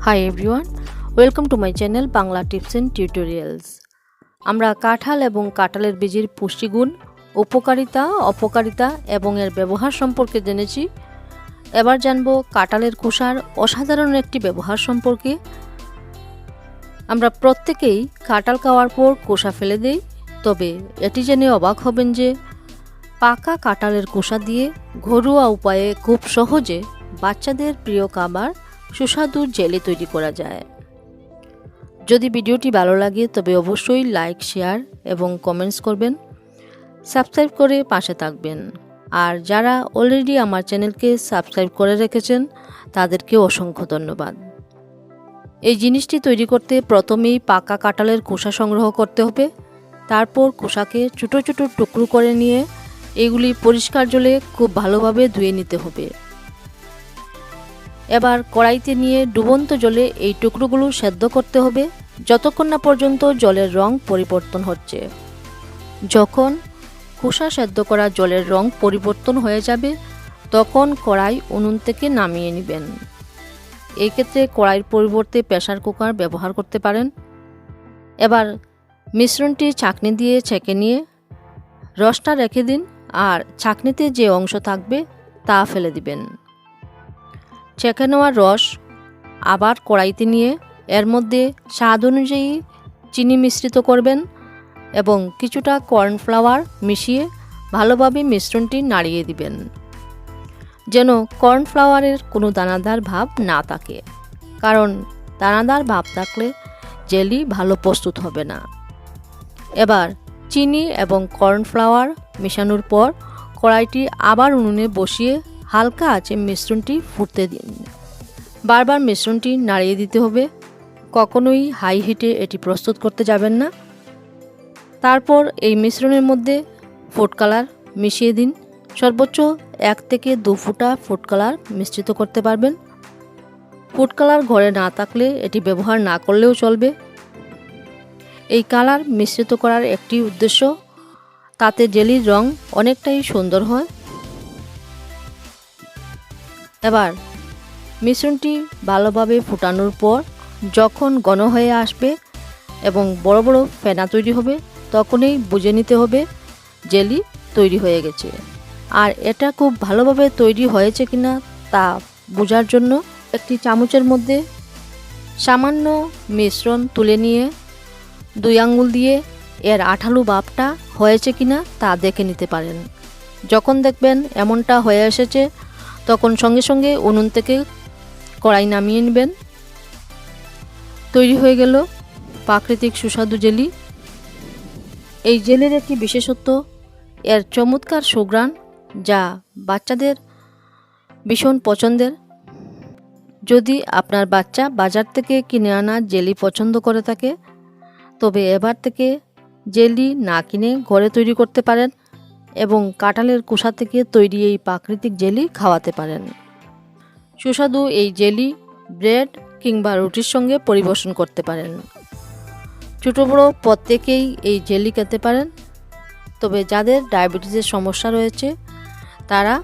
Hi everyone, welcome to my channel Bangla Tips and Tutorials. আমরা কাঁঠাল এবং কাঁঠালের বীজের পুষ্টিগুণ, উপকারিতা, অপকারিতা এবং এর ব্যবহার সম্পর্কে জেনেছি। এবার জানব কাঁঠালের খোসার অসাধারণ একটি ব্যবহার সম্পর্কে। আমরা প্রত্যেকেই কাঁঠাল খাওয়ার পর খোসা ফেলে দেই, তবে এটি জেনে অবাক হবেন যে পাকা কাঁঠালের খোসা দিয়ে ঘরোয়া উপায়ে খুব সহজে বাচ্চাদের প্রিয় খাবার সুস্বাদু জেলি তৈরি করা যায়। যদি ভিডিওটি ভালো লাগে তবে অবশ্যই লাইক, শেয়ার এবং কমেন্টস করবেন, সাবস্ক্রাইব করে পাশে থাকবেন। আর যারা অলরেডি আমার চ্যানেলকে সাবস্ক্রাইব করে রেখেছেন তাদেরকে অসংখ্য ধন্যবাদ। এই জিনিসটি তৈরি করতে প্রথমেই পাকা কাঁঠালের খোসা সংগ্রহ করতে হবে। তারপর খোসাকে ছোটো ছোটো টুকরো করে নিয়ে এগুলি পরিষ্কার জলে খুব ভালোভাবে ধুয়ে নিতে হবে। এবার কড়াইতে নিয়ে ডুবন্ত জলে এই টুকরোগুলো সেদ্ধ করতে হবে যতক্ষণ না পর্যন্ত জলের রং পরিবর্তন হচ্ছে। যখন খোসা সেদ্ধ করা জলের রং পরিবর্তন হয়ে যাবে তখন কড়াই উনুন থেকে নামিয়ে নেবেন। এই ক্ষেত্রে কড়াইয়ের পরিবর্তে প্রেসার কুকার ব্যবহার করতে পারেন। এবার মিশ্রণটি ছাঁকনি দিয়ে ছেঁকে নিয়ে রসটা রেখে দিন, আর ছাঁকনিতে যে অংশ থাকবে তা ফেলে দিবেন। ছেঁকে নেওয়া রস আবার কড়াইতে নিয়ে এর মধ্যে স্বাদ অনুযায়ী চিনি মিশ্রিত করবেন এবং কিছুটা কর্নফ্লাওয়ার মিশিয়ে ভালোভাবে মিশ্রণটি নাড়িয়ে দিবেন, যেন কর্নফ্লাওয়ারের কোনো দানাদার ভাব না থাকে, কারণ দানাদার ভাব থাকলে জেলি ভালো প্রস্তুত হবে না। এবার চিনি এবং কর্নফ্লাওয়ার মেশানোর পর কড়াইটি আবার উনুনে বসিয়ে হালকা আঁচে মিশ্রণটি ফুটতে দিন। বারবার মিশ্রণটি নাড়িয়ে দিতে হবে, কখনোই হাই হিটে এটি প্রস্তুত করতে যাবেন না। তারপর এই মিশ্রণের মধ্যে ফুড কালার মিশিয়ে দিন। সর্বোচ্চ 1 থেকে 2 ফোঁটা ফুড কালার মিশ্রিত করতে পারবেন। ফুড কালার ঘরে না থাকলে এটি ব্যবহার না করলেও চলবে। এই কালার মিশ্রিত করার একটি উদ্দেশ্য, তাতে জেলির রং অনেকটাই সুন্দর হয়। এবার মিশ্রণটি ভালোভাবে ফুটানোর পর যখন ঘন হয়ে আসবে এবং বড় বড় ফেনা তৈরি হবে তখনই বুঝে নিতে হবে জেলি তৈরি হয়ে গেছে। আর এটা খুব ভালোভাবে তৈরি হয়েছে কিনা তা বোঝার জন্য একটি চামচের মধ্যে সামান্য মিশ্রণ তুলে নিয়ে 2 আঙ্গুল দিয়ে এর আঠালো ভাবটা হয়েছে কিনা তা দেখে নিতে পারেন। যখন দেখবেন এমনটা হয়ে এসেছে তখন সঙ্গে সঙ্গে উনুন থেকে কড়াই নামিয়ে নেবেন। তৈরি হয়ে গেল প্রাকৃতিক সুস্বাদু জেলি। এই জেলির একটি বিশেষত্ব এর চমৎকার সুঘ্রাণ, যা বাচ্চাদের ভীষণ পছন্দের। যদি আপনার বাচ্চা বাজার থেকে কিনে আনা জেলি পছন্দ করে থাকে তবে এবার থেকে জেলি না কিনে ঘরে তৈরি করতে পারেন এবং কাঁঠালের খোসা থেকে তৈরি এই প্রাকৃতিক জেলি খাওয়াতে পারেন। সুস্বাদু এই জেলি ব্রেড কিংবা রুটির সঙ্গে পরিবেশন করতে পারেন। ছোটো বড় প্রত্যেকেই এই জেলি খেতে পারেন, তবে যাদের ডায়াবেটিসের সমস্যা রয়েছে তারা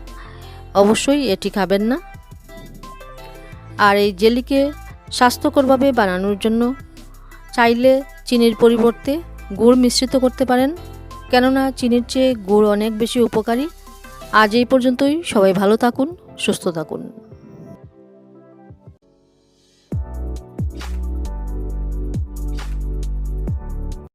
অবশ্যই এটি খাবেন না। আর এই জেলিকে স্বাস্থ্যকরভাবে বানানোর জন্য চাইলে চিনির পরিবর্তে গুড় মিশ্রিত করতে পারেন, কেননা চিনির চেয়ে গুড় অনেক বেশি উপকারী। আজ এই পর্যন্তই। সবাই ভালো থাকুন, সুস্থ থাকুন।